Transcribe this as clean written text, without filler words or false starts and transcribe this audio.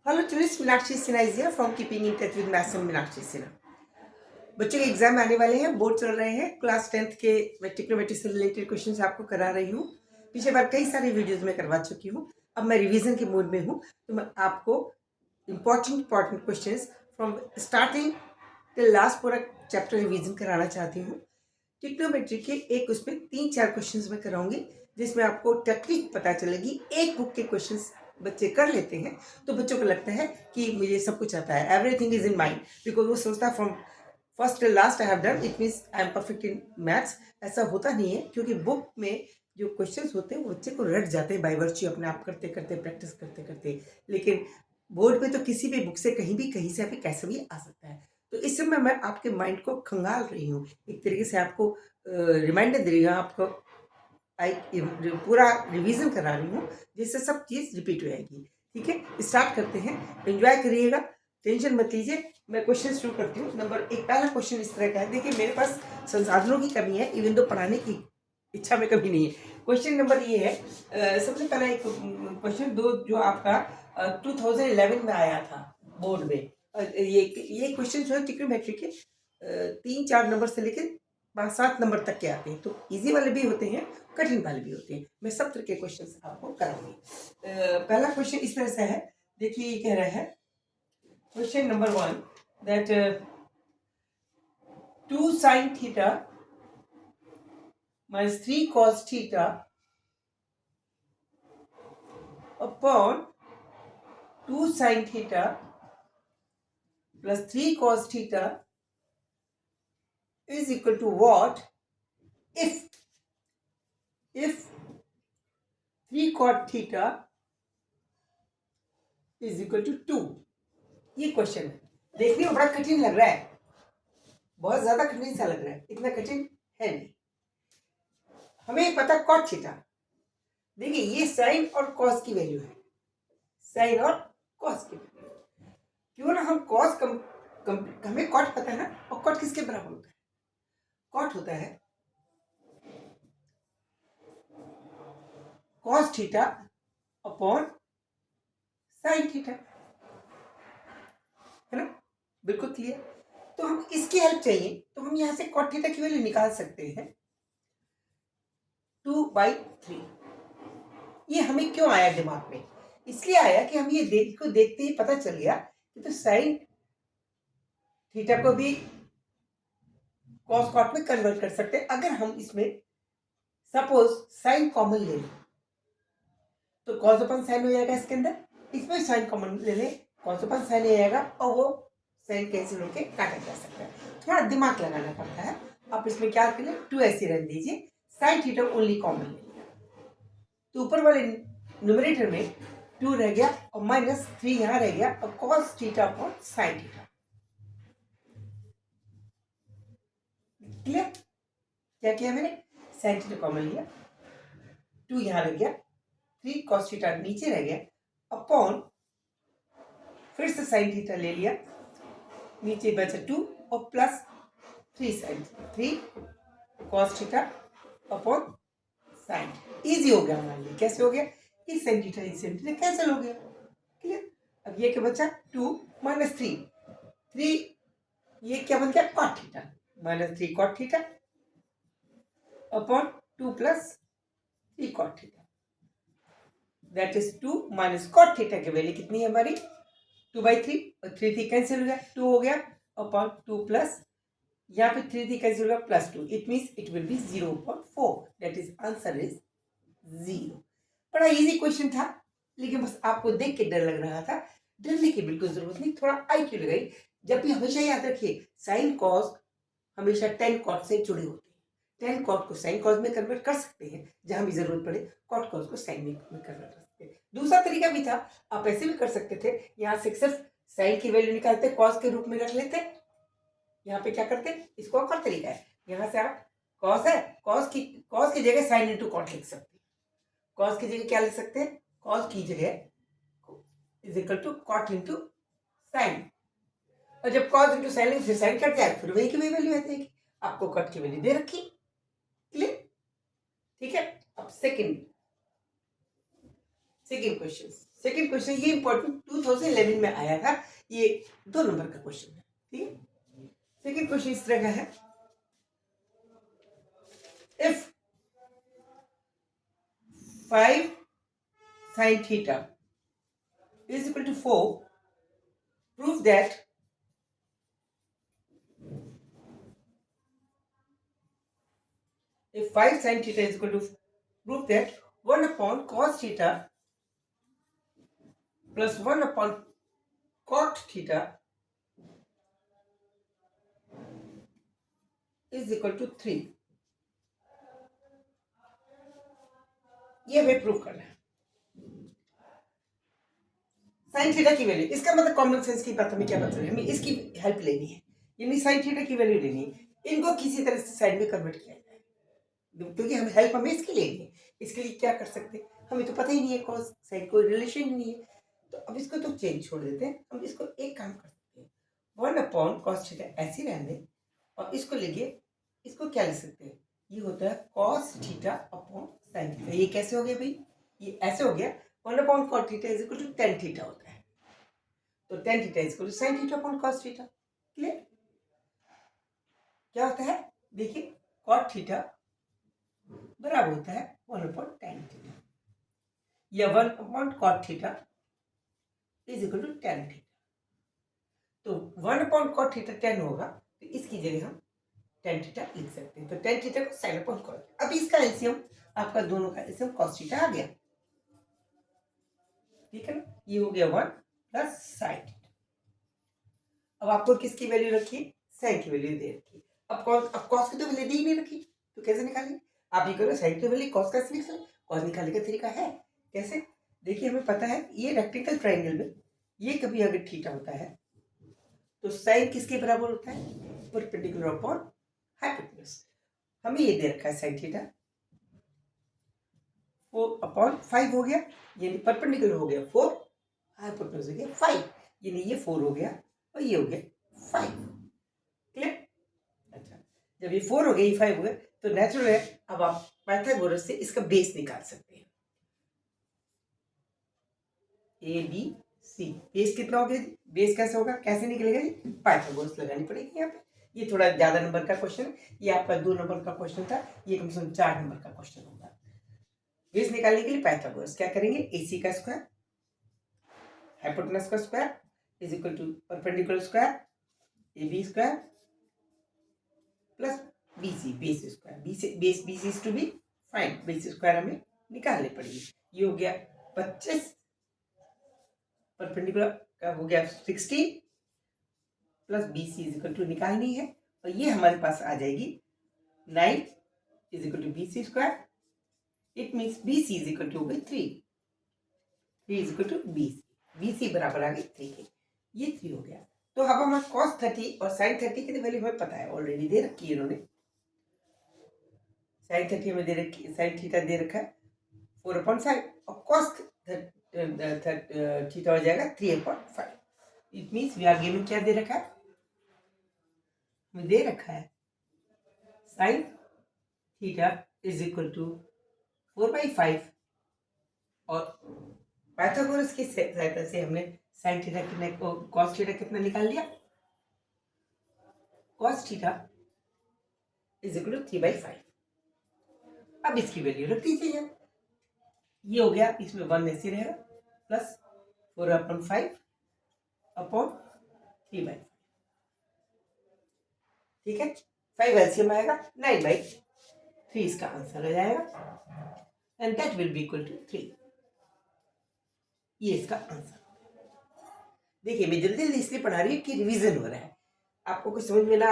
Hello tourist, Meenakshi Sinha is here from keeping in touch with maths and Meenakshi Sinha. बच्चों के exam आने वाले हैं, बोर्ड चल रहे हैं। क्लास 10th के मैं ट्रिग्नोमेट्री से रिलेटेड क्वेश्चंस आपको करा रही हूँ। पिछले बार कई सारे वीडियोस में करवा चुकी हूँ। अब मैं रिवीजन के मूड में हूँ, तो मैं आपको important questions from starting till last पूरा चैप्टर रिवीजन कराना चाहती हूँ। ट्रिग्नोमेट्री के एक उसमें 3-4 क्वेश्चंस मैं कराऊंगी, जिसमें आपको टेक्निक पता चलेगी। एक बुक के क्वेश्चंस बच्चे कर लेते हैं तो बच्चों को लगता है कि मुझे सब कुछ आता है, everything is in mind, because वो सोचता है from first till last I have done, it means I am perfect in maths. ऐसा होता नहीं है, क्योंकि बुक में जो क्वेश्चंस होते हैं वो बच्चे को रट जाते हैं बाय वर्च्यू अपने आप करते करते प्रैक्टिस करते करते। लेकिन बोर्ड पे तो किसी भी बुक से कहीं भी कहीं से अभी कैसे भी आ सकता है। तो इस समय मैं आपके माइंड को खंगाल रही हूँ, एक तरीके से आपको रिमाइंडर दे रही हूँ, आपको पूरा रिवीजन करा रही हूँ, जिससे सब चीज़ रिपीट हो जाएगी। ठीक है, स्टार्ट करते हैं। एंजॉय करिएगा, टेंशन मत लीजिए। मैं क्वेश्चन शुरू करती हूँ। नंबर 1 पहला क्वेश्चन इस तरह का है। देखिए, मेरे पास संसाधनों की कमी है, इवन तो पढ़ाने की इच्छा में कभी नहीं है। क्वेश्चन नंबर ये है, सबसे पहला एक क्वेश्चन जो आपका 2011 में आया था बोर्ड में। ये क्वेश्चन जो है ट्रिग्नोमेट्री के 3-4 नंबर से लेकर 5-7 नंबर तक के आते हैं। तो इजी वाले भी होते हैं, कठिन वाले भी होते हैं। मैं सब तरह के क्वेश्चंस आपको कराऊंगी। पहला क्वेश्चन इस तरह से है। देखिए, ये कह रहा है question number 1 that 2 sin theta minus 3 cos theta upon 2 sin theta plus 3 cos theta is equal to what if 3 cot theta is equal to 2। ये क्वेश्चन है। देखने में बड़ा कठिन लग रहा है, बहुत ज्यादा कठिन सा लग रहा है, इतना कठिन है नहीं। हमें पता कॉट थीटा। देखिए, ये साइन और कॉस की वैल्यू है, साइन और कॉस की वैल्यू। क्यों ना हम कॉस हमें कॉट पता है ना, और कॉट किसके बराबर होता है? कॉट होता है cos theta upon sine theta, है ना? बिल्कुल क्लियर। तो हम इसकी हेल्प चाहिए, तो हम यहां से कॉट थीटा की वैल्यू निकाल सकते हैं 2/3। ये हमें क्यों आया दिमाग में? इसलिए आया कि हम ये देखते ही पता चल गया कि तो साइन थीटा को भी कॉस कॉट में कन्वर्ट कर सकते हैं। अगर हम इसमें सपोज साइन कॉमन ले लें तो कॉस अपन साइन हो जाएगा इसके अंदर। इसमें साइन कॉमन ले लें, कॉस अपन साइन हो जाएगा, और वो साइन कैंसिल होकर काटा जा सकता है। थोड़ा दिमाग लगाना पड़ता है। आप इसमें क्या करें, 2 ऐसे रख दीजिए, साइन थीटा ओनली कॉमन ले लिया, तो ऊपर वाले न्यूमरेटर में 2 रह गया और -3 यहां रह गया, और cos theta upon sine theta. Clear? क्या किया मैंने? साइन थीटा कॉमन लिया, 2 यहां रह गया, 3 कॉस थीटा नीचे रह गया, अपॉन फिर से साइन थीटा ले लिया, नीचे बचा 2 और plus 3 cos theta upon sine. Easy हो गया हमारे लिए। कैसे हो गया? इस साइन थीटा कैंसिल हो गया। क्लियर? अब ये क्या बचा? 2 - 3 ये क्या बन गया? Cot theta, -3 cot theta upon 2 + 3 cot theta, that is 2 - cot theta की वैल्यू कितनी है हमारी? 2/3, और 3 कैंसिल हो गया, 2 हो गया अपॉन 2 प्लस यहाँ पे 3 कैंसिल हो गया +2, it means it will be 0.4, that is answer is 0। बड़ा इजी क्वेश्चन था, लेकिन बस आपको देख के डर लग रहा था। डरने की बिल्कुल जरूरत नहीं, थोड़ा IQ लगाई। जब भी हमेशा याद रखिए, साइन कॉस हमेशा टेन कॉट से जुड़े होते हैं। टेन कॉट को साइन कॉस में कन्वर्ट कर सकते हैं, जहां भी जरूरत पड़े कॉट कॉस को साइन में कन्वर्ट कर सकते हैं। दूसरा तरीका भी था, आप ऐसे भी कर सकते थे, यहाँ से सिर्फ साइन की वैल्यू निकालते, कॉस के रूप में रख लेते। यहाँ पे क्या करते, इसको और तरीका है, यहाँ से आप कॉस है, कॉस की जगह साइन इंटू कॉट लिख सकते हैं। कॉस की जगह क्या लिख सकते हैं? कॉस की जगह is equal to cot into sine, और जब कॉस इंटू साइन लिख फिर साइन कट जाए, फिर वही की वही वैल्यू आ जाएगी। आपको कट की वैल्यू दे रखी। क्लियर? ठीक है। अब सेकंड क्वेश्चन, सेकेंड क्वेश्चन, ये इंपॉर्टेंट 2011 में आया था, ये 2 नंबर का क्वेश्चन है, ठीक है। सेकेंड क्वेश्चन इस तरह का है, if 5 sin theta is equal to 4, prove that if 5 sin theta is equal to, prove that 1 upon cos theta plus 1 upon cot theta is equal to 3. ये हमें प्रूव करना है। साइन थीटा की value, इसका मतलब कॉमन सेंस की बात हमें क्या पता है, हमें इसकी हेल्प लेनी है, यानी साइन थीटा की वैल्यू लेनी है, इनको किसी तरह से साइड में कन्वर्ट किया जाए, क्योंकि हम हेल्प हमें इसकी लेनी है। इसके लिए क्या कर सकते हैं, हमें तो पता ही नहीं है कॉस साइन, कोई रिलेशन ही नहीं है, तो अब इसको तो चेंज छोड़ देते हैं। हम इसको एक काम कर सकते हैं, 1 अपॉन कॉस थीटा ऐसे रहने दें, और इसको लेके इसको क्या लिख सकते हैं, ये होता है cos theta upon sine theta. ये कैसे हो गया भाई, ये ऐसे हो गया, 1 upon cot theta is equal to tan theta होता है, तो tan theta is equal to sin theta upon cos theta. Clear, क्या होता है, देखिए cot थीटा बराबर होता है 1 अपॉन tan थीटा, या 1 upon cot theta is equal to tan theta. तो 1 अपॉन cot थीटा tan होगा, तो इसकी जगह हम tan थीटा लिख सकते हैं, तो tan थीटा को sin अपॉन cos। अब इसका एलसीएम, आपका दोनों का एलसीएम cos थीटा आ गया, ठीक है ना, ये हो गया 1 प्लस sin। अब आपको किसकी वैल्यू रखी, साइन की वैल्यू दे रखी। अब कॉस की तो वैल्यू दी नहीं रखी, तो कैसे निकालेंगे, आप ये करो, साइन की वैल्यू कॉस कैसे निकालें, कॉस निकालने का तरीका है कैसे, देखिए हमें पता है ये रेक्टेंगल ट्रायंगल में ये कभी अगर थीटा होता है तो साइन किसके बराबर होता है, परपेंडिकुलर अपॉन हाइपोटेन्यूज। हमें ये दे रखा है साइन थीटा 4/5 हो गया, यानी परपेंडिकुलर हो गया 4, हाइपोटेन्यूज हो गया 5, यानी ये 4 हो गया और ये हो गया 5। क्लियर, अच्छा, जब ये 4 हो गया, ये 5 हो गया, तो नेचुरल है, अब आप पाइथागोरस से इसका बेस निकाल सकते हैं, ए बी सी। बेस कितना हो गया, बेस कैसे होगा, कैसे निकलेगा, पाइथागोरस लगानी पड़ेगी यहाँ पे। ये थोड़ा ज्यादा नंबर का क्वेश्चन है, ये आपका 2 नंबर का क्वेश्चन था, ये कम से कम 4 नंबर का क्वेश्चन होगा। बेस निकालने के लिए पाइथागोरस क्या करेंगे, AC का स्क्वायर हाइपोटेनस का square is equal to perpendicular square AB square plus BC base square, base BC is to be find, base square हमें निकालनी पड़ेगी। ये हो गया 25, परपेंडिकुलर का हो गया 60 plus BC is equal to निकालनी है, और ये हमारे पास आ जाएगी 9 is equal to BC square. It means BC is equal to 3 is equal to BC बराबर आ गई 3 के, ये 3 हो गया। तो अब हमारा cos 30 और sin 30 की वैल्यू हमें पता है, ऑलरेडी दे रखी है इन्होंने, sin 30 हमें दे रखी, sin थीटा दे रखा है 4/5 और cos थीटा हो जाएगा 3/5। It means we are given, क्या दे रखा है, हमें दे रखा है sin theta is equal to 4/5, और पाइथागोरस की सहायता से हमने sin थीटा कितना, cos थीटा कितना निकाल लिया, cos theta is equal to 3/5। अब इसकी वैल्यू रख दीजिए, ये हो गया, इसमें 1 ऐसे रहेगा प्लस 4/5 अपॉन 3/5, ठीक है, 5 एलसीएम आएगा 9/3 इसका आंसर हो जाएगा, and that will be equal to 3। ये इसका आंसर। देखिए मैं जल्दी जल्दी इसलिए पढ़ा रही हूँ कि रिवीजन हो रहा है, आपको कुछ समझ में ना